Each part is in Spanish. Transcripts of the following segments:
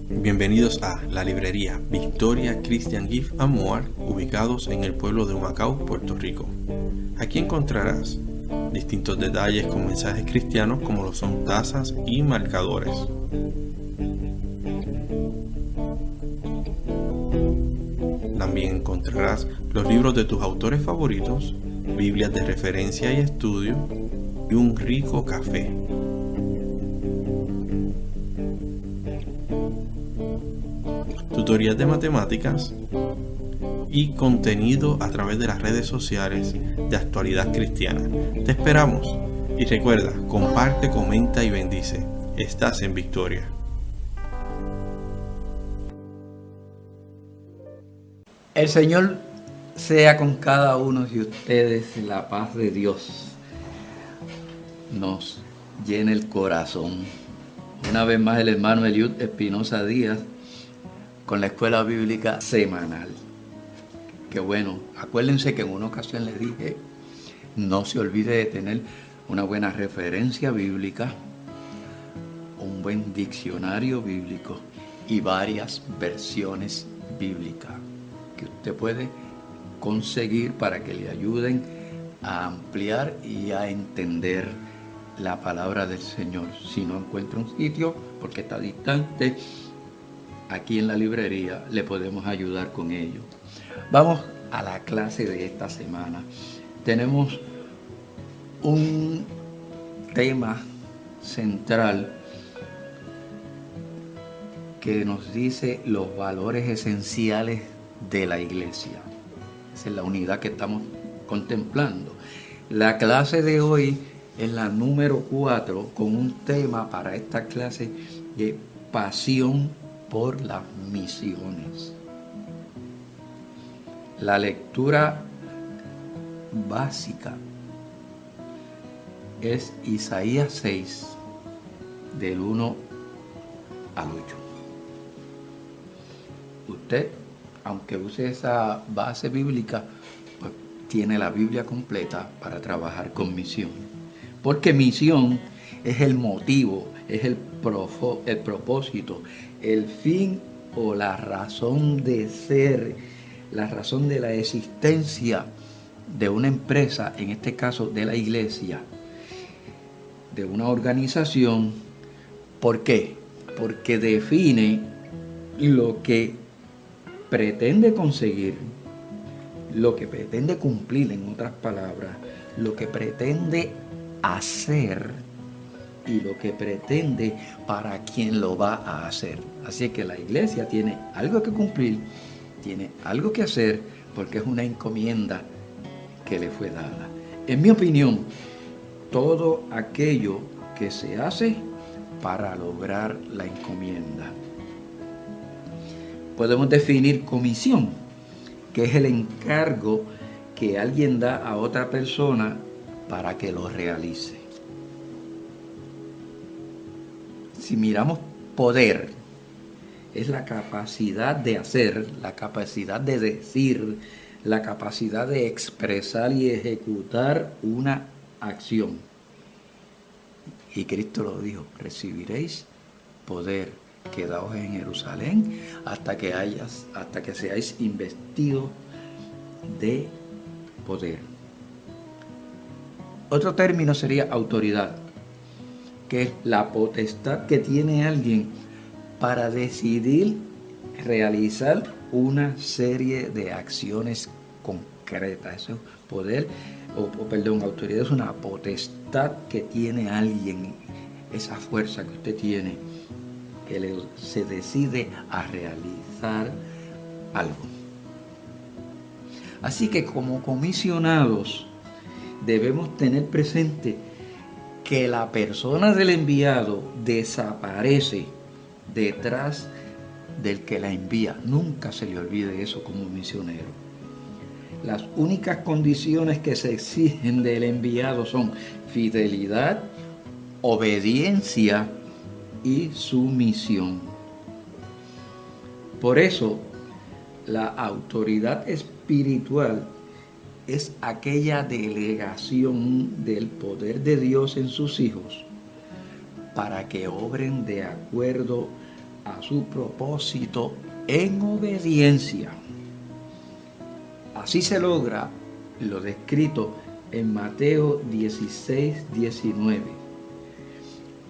Bienvenidos a la librería Victoria Christian Gift and More, ubicados en el pueblo de Humacao, Puerto Rico. Aquí encontrarás distintos detalles con mensajes cristianos como lo son tazas y marcadores. También encontrarás los libros de tus autores favoritos, Biblias de referencia y estudio y un rico café. Tutorías de matemáticas y contenido a través de las redes sociales de Actualidad Cristiana. Te esperamos y recuerda, comparte, comenta y bendice. Estás en Victoria. El Señor sea con cada uno de ustedes. La paz de Dios nos llene el corazón. Una vez más el hermano Eliud Espinosa Díaz con la escuela bíblica semanal. Qué bueno, acuérdense que en una ocasión les dije, no se olvide de tener una buena referencia bíblica, un buen diccionario bíblico y varias versiones bíblicas que usted puede conseguir para que le ayuden a ampliar y a entender la palabra del Señor. Si no encuentra un sitio porque está distante, aquí en la librería le podemos ayudar con ello. Vamos a la clase de esta semana. Tenemos un tema central que nos dice los valores esenciales de la iglesia. Esa es la unidad que estamos contemplando. La clase de hoy es la número 4 con un tema para esta clase de pasión por las misiones. La lectura básica es Isaías 6, del 1 al 8. Usted, aunque use esa base bíblica, pues tiene la Biblia completa para trabajar con misión. Porque misión es el motivo, es el propósito, el fin o la razón de ser, la razón de la existencia de una empresa, en este caso de la iglesia, de una organización. ¿Por qué? Porque define lo que pretende conseguir, lo que pretende cumplir, en otras palabras, lo que pretende hacer y lo que pretende para quien lo va a hacer. Así que la iglesia tiene algo que cumplir, tiene algo que hacer, porque es una encomienda que le fue dada. En mi opinión, todo aquello que se hace para lograr la encomienda. Podemos definir comisión, que es el encargo que alguien da a otra persona para que lo realice. Si miramos poder, es la capacidad de hacer, la capacidad de decir, la capacidad de expresar y ejecutar una acción. Y Cristo lo dijo, recibiréis poder, quedaos en Jerusalén hasta que seáis investidos de poder. Otro término sería autoridad, que es la potestad que tiene alguien para decidir realizar una serie de acciones concretas. Eso es poder, autoridad es una potestad que tiene alguien, esa fuerza que usted tiene, que se decide a realizar algo. Así que como comisionados debemos tener presente que la persona del enviado desaparece detrás del que la envía. Nunca se le olvide eso como misionero. Las únicas condiciones que se exigen del enviado son fidelidad, obediencia y sumisión. Por eso, la autoridad espiritual es aquella delegación del poder de Dios en sus hijos para que obren de acuerdo a su propósito en obediencia. Así se logra lo descrito en Mateo 16:19.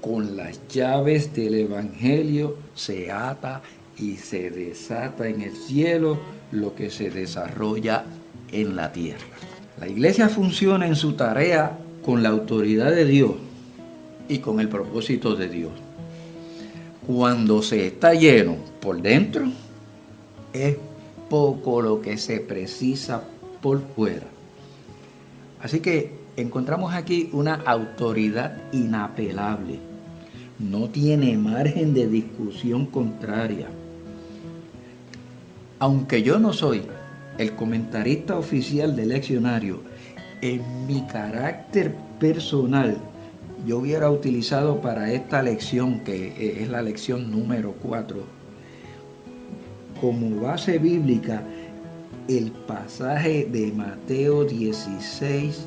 Con las llaves del Evangelio se ata y se desata en el cielo lo que se desarrolla en la tierra. La iglesia funciona en su tarea con la autoridad de Dios y con el propósito de Dios. Cuando se está lleno por dentro, es poco lo que se precisa por fuera. Así que encontramos aquí una autoridad inapelable. No tiene margen de discusión contraria. Aunque yo no soy el comentarista oficial del leccionario, en mi carácter personal, yo hubiera utilizado para esta lección, que es la lección número 4, como base bíblica el pasaje de Mateo 16,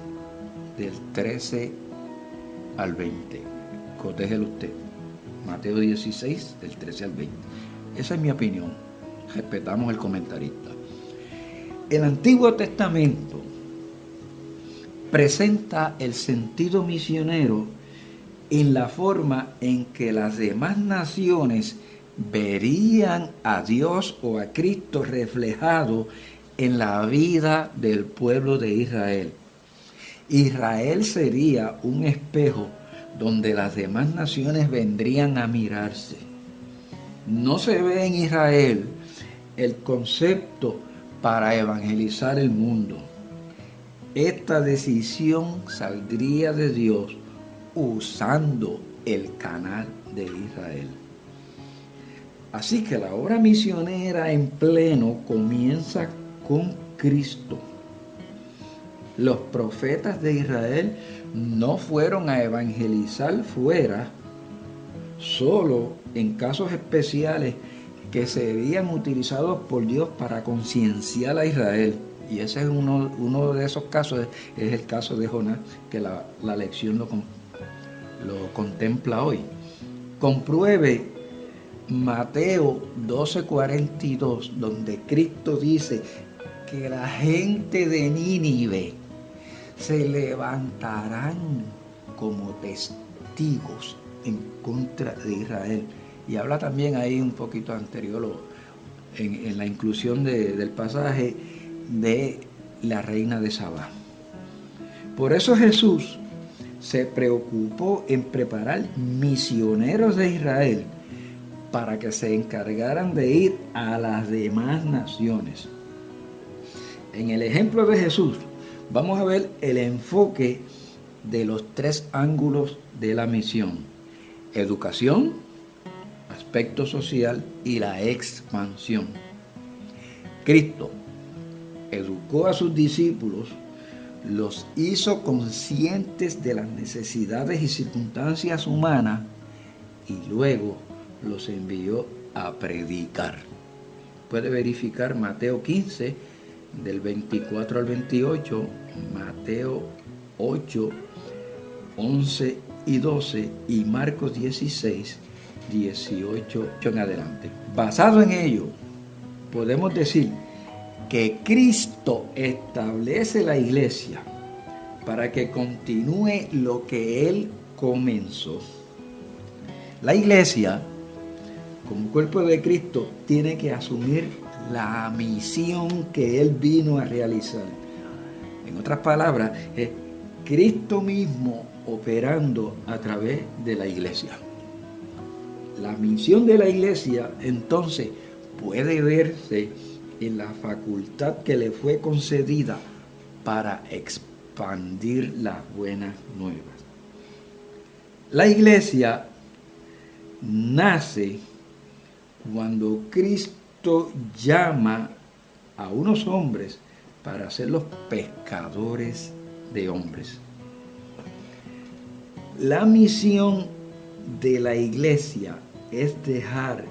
del 13 al 20. Cotéjelo usted. Mateo 16, del 13 al 20. Esa es mi opinión. Respetamos el comentarista. El Antiguo Testamento presenta el sentido misionero en la forma en que las demás naciones verían a Dios o a Cristo reflejado en la vida del pueblo de Israel. Israel sería un espejo donde las demás naciones vendrían a mirarse. No se ve en Israel el concepto para evangelizar el mundo. Esta decisión saldría de Dios usando el canal de Israel. Así que la obra misionera en pleno comienza con Cristo. Los profetas de Israel no fueron a evangelizar fuera, solo en casos especiales que serían utilizados por Dios para concienciar a Israel. Y ese es uno de esos casos, es el caso de Jonás, que la lección lo contempla hoy. Compruebe Mateo 12:42, donde Cristo dice que la gente de Nínive se levantarán como testigos en contra de Israel. Y habla también ahí un poquito anterior, en la inclusión del pasaje de la reina de Sabá. Por eso Jesús se preocupó en preparar misioneros de Israel para que se encargaran de ir a las demás naciones. En el ejemplo de Jesús, vamos a ver el enfoque de los 3 ángulos de la misión: educación, aspecto social y la expansión. Cristo educó a sus discípulos, los hizo conscientes de las necesidades y circunstancias humanas y luego los envió a predicar. Puede verificar Mateo 15, del 24 al 28, Mateo 8, 11 y 12 y Marcos 16, 18 en adelante. Basado en ello, podemos decir que Cristo establece la iglesia para que continúe lo que Él comenzó. La iglesia, como cuerpo de Cristo, tiene que asumir la misión que Él vino a realizar. En otras palabras, es Cristo mismo operando a través de la iglesia. La misión de la iglesia, entonces, puede verse en la facultad que le fue concedida para expandir las buenas nuevas. La iglesia nace cuando Cristo llama a unos hombres para ser los pescadores de hombres. La misión de la iglesia es dejar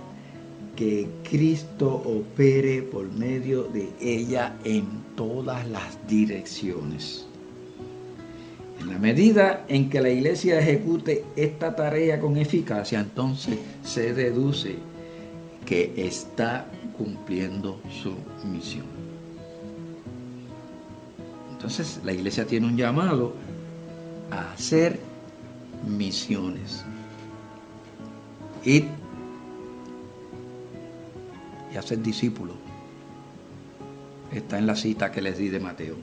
que Cristo opere por medio de ella en todas las direcciones. En la medida en que la iglesia ejecute esta tarea con eficacia, entonces se deduce que está cumpliendo su misión. Entonces la iglesia tiene un llamado a hacer misiones. Ir y hacer discípulos. Está en la cita que les di de Mateo.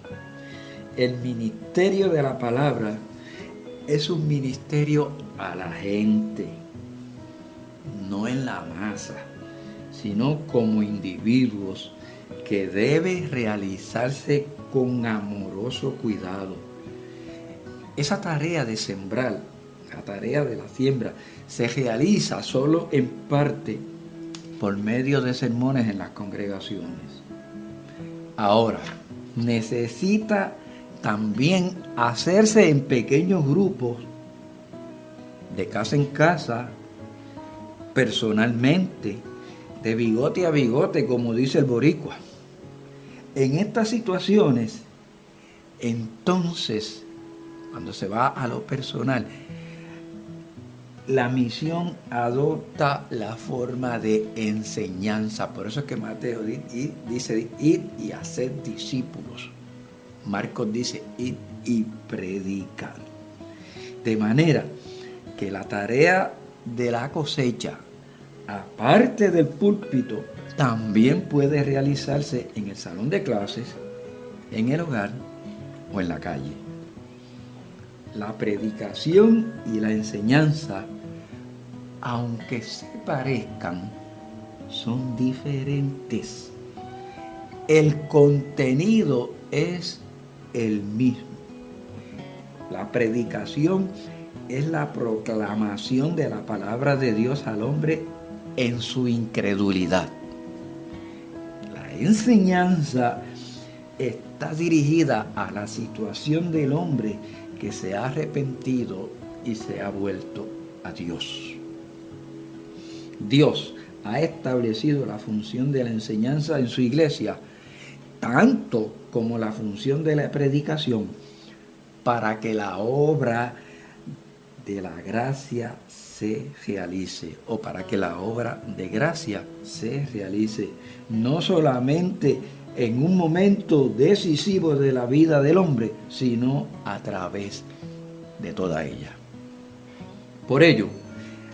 El ministerio de la palabra es un ministerio a la gente, no en la masa, sino como individuos que debe realizarse con amoroso cuidado. Esa tarea de sembrar, la tarea de la siembra, se realiza solo en parte por medio de sermones en las congregaciones. Ahora, necesita también hacerse en pequeños grupos, de casa en casa, personalmente, de bigote a bigote, como dice el boricua. En estas situaciones, entonces, cuando se va a lo personal, la misión adopta la forma de enseñanza. Por eso es que Mateo dice ir y hacer discípulos. Marcos dice ir y predicar. De manera que la tarea de la cosecha, aparte del púlpito, también puede realizarse en el salón de clases, en el hogar o en la calle. La predicación y la enseñanza, aunque se parezcan, son diferentes. El contenido es el mismo. La predicación es la proclamación de la palabra de Dios al hombre en su incredulidad. La enseñanza está dirigida a la situación del hombre que se ha arrepentido y se ha vuelto a Dios. Dios ha establecido la función de la enseñanza en su iglesia, tanto como la función de la predicación, para que la obra de la gracia se realice, o para que la obra de gracia se realice, no solamente en un momento decisivo de la vida del hombre, sino a través de toda ella. Por ello,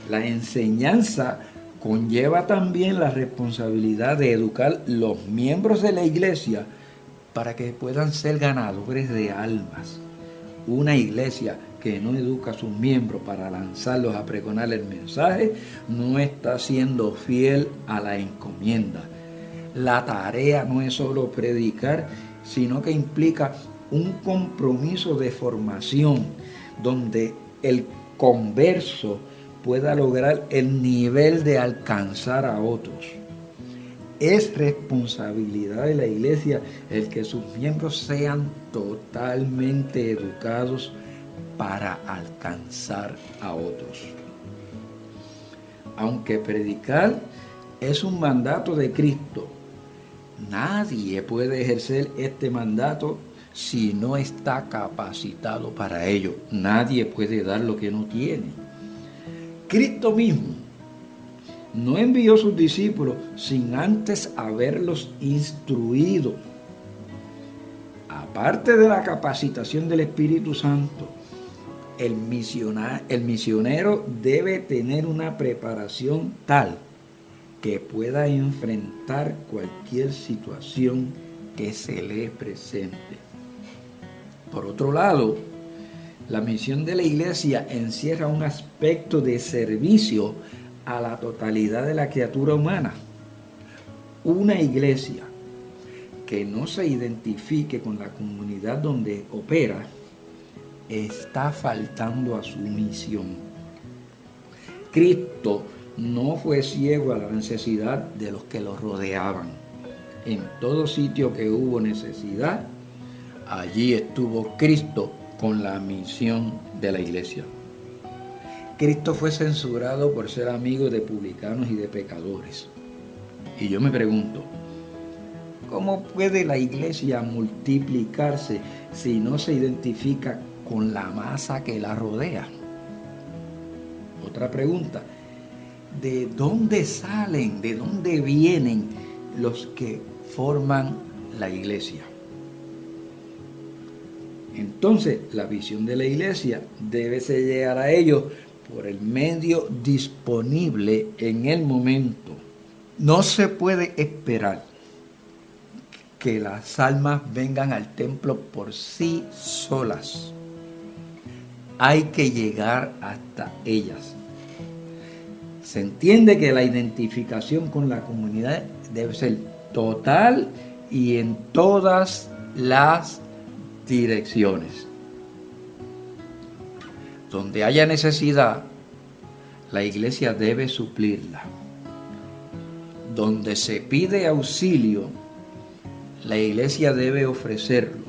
la enseñanza conlleva también la responsabilidad de educar los miembros de la iglesia para que puedan ser ganadores de almas. Una iglesia que no educa a sus miembros para lanzarlos a pregonar el mensaje no está siendo fiel a la encomienda. La tarea no es solo predicar, sino que implica un compromiso de formación donde el converso pueda lograr el nivel de alcanzar a otros. Es responsabilidad de la iglesia el que sus miembros sean totalmente educados para alcanzar a otros. Aunque predicar es un mandato de Cristo, nadie puede ejercer este mandato si no está capacitado para ello. Nadie puede dar lo que no tiene. Cristo mismo no envió a sus discípulos sin antes haberlos instruido. Aparte de la capacitación del Espíritu Santo, el misionero debe tener una preparación tal que pueda enfrentar cualquier situación que se le presente. Por otro lado, la misión de la iglesia encierra un aspecto de servicio a la totalidad de la criatura humana. Una iglesia que no se identifique con la comunidad donde opera está faltando a su misión. Cristo no fue ciego a la necesidad de los que lo rodeaban. En todo sitio que hubo necesidad, allí estuvo Cristo con la misión de la iglesia. Cristo fue censurado por ser amigo de publicanos y de pecadores. Y yo me pregunto, ¿cómo puede la iglesia multiplicarse si no se identifica con la masa que la rodea. Otra pregunta, ¿de dónde salen, de dónde vienen los que forman la iglesia? Entonces, la visión de la iglesia debe llegar a ellos por el medio disponible en el momento. No se puede esperar que las almas vengan al templo por sí solas. Hay que llegar hasta ellas. Se entiende que la identificación con la comunidad debe ser total y en todas las direcciones. Donde haya necesidad, la iglesia debe suplirla. Donde se pide auxilio, la iglesia debe ofrecerlo.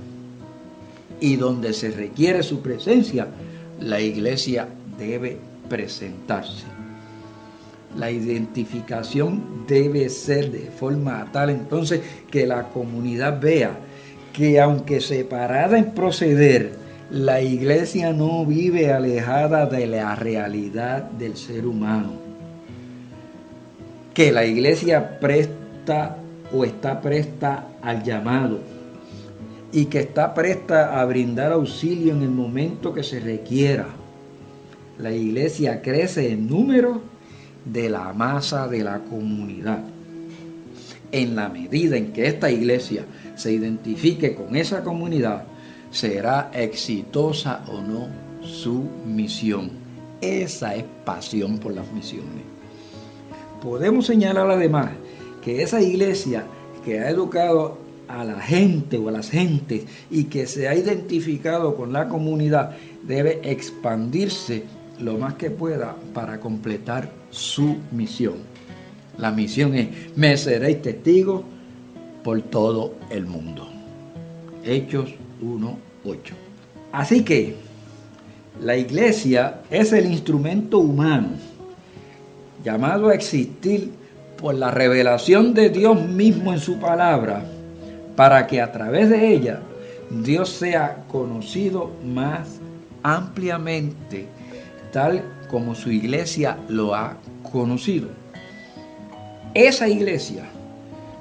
Y donde se requiere su presencia, la iglesia debe presentarse. La identificación debe ser de forma tal entonces que la comunidad vea que aunque separada en proceder, la iglesia no vive alejada de la realidad del ser humano. Que la iglesia presta o está presta al llamado y que está presta a brindar auxilio en el momento que se requiera. La iglesia crece en número de la masa de la comunidad. En la medida en que esta iglesia se identifique con esa comunidad, será exitosa o no su misión. Esa es pasión por las misiones. Podemos señalar además que esa iglesia que ha educado a la gente o a las gentes y que se ha identificado con la comunidad debe expandirse lo más que pueda para completar su misión. La misión es: me seréis testigos por todo el mundo. Hechos 1:8. Así que la iglesia es el instrumento humano llamado a existir por la revelación de Dios mismo en su palabra, para que a través de ella Dios sea conocido más ampliamente, tal como su iglesia lo ha conocido. Esa iglesia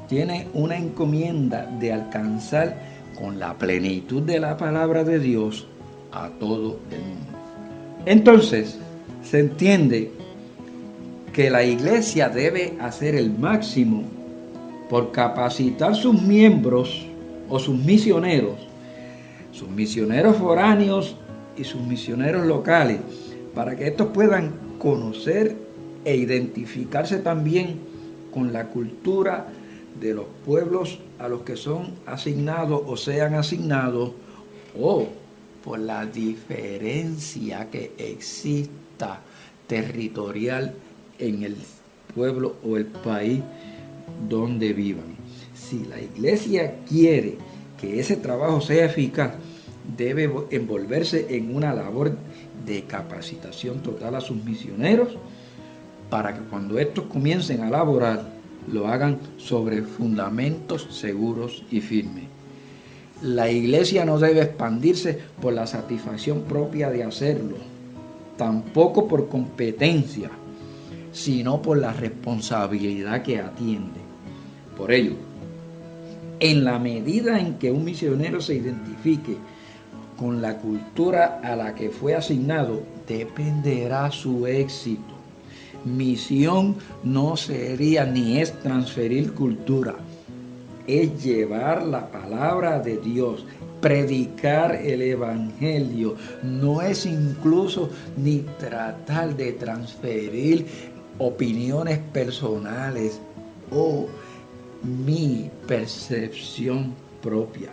tiene una encomienda de alcanzar con la plenitud de la palabra de Dios a todo el mundo. Entonces, se entiende que la iglesia debe hacer el máximo por capacitar sus miembros o sus misioneros foráneos y sus misioneros locales, para que estos puedan conocer e identificarse también con la cultura de los pueblos a los que son asignados o sean asignados, o por la diferencia que exista territorial en el pueblo o el país donde vivan. Si la iglesia quiere que ese trabajo sea eficaz, debe envolverse en una labor de capacitación total a sus misioneros, para que cuando estos comiencen a laborar, lo hagan sobre fundamentos seguros y firmes. La iglesia no debe expandirse por la satisfacción propia de hacerlo, tampoco por competencia, sino por la responsabilidad que atiende. Por ello, en la medida en que un misionero se identifique con la cultura a la que fue asignado, dependerá su éxito. Misión no sería ni es transferir cultura, es llevar la palabra de Dios, predicar el evangelio. No es incluso ni tratar de transferir opiniones personales o mi percepción propia.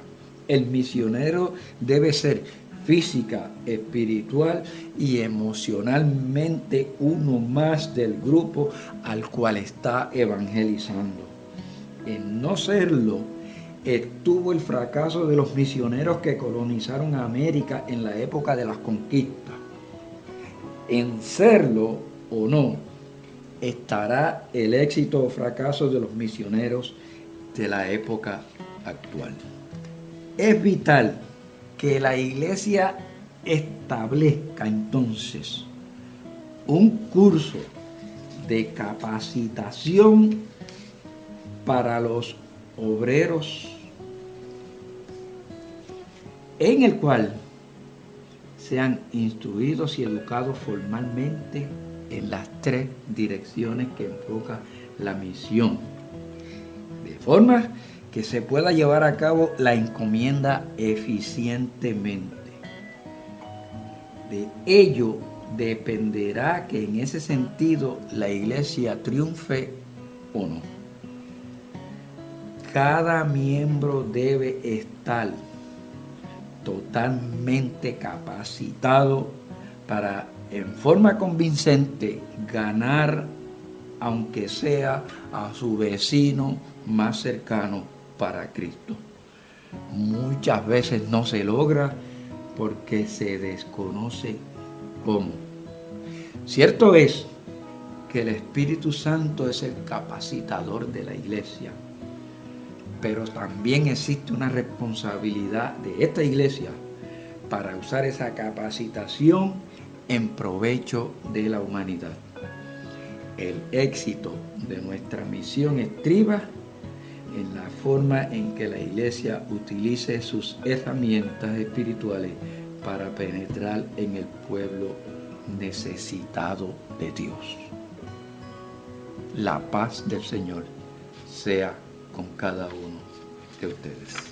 El misionero debe ser física, espiritual y emocionalmente uno más del grupo al cual está evangelizando. En no serlo, estuvo el fracaso de los misioneros que colonizaron América en la época de las conquistas. En serlo o no, estará el éxito o fracaso de los misioneros de la época actual. Es vital que la iglesia establezca entonces un curso de capacitación para los obreros en el cual sean instruidos y educados formalmente en las 3 direcciones que enfoca la misión, de forma que se pueda llevar a cabo la encomienda eficientemente. De ello dependerá que en ese sentido la iglesia triunfe o no. Cada miembro debe estar totalmente capacitado para, en forma convincente, ganar, aunque sea a su vecino más cercano, para Cristo. Muchas veces no se logra porque se desconoce cómo. Cierto es que el Espíritu Santo es el capacitador de la iglesia, pero también existe una responsabilidad de esta iglesia para usar esa capacitación en provecho de la humanidad. El éxito de nuestra misión estriba en la forma en que la iglesia utilice sus herramientas espirituales para penetrar en el pueblo necesitado de Dios. La paz del Señor sea con cada uno de ustedes.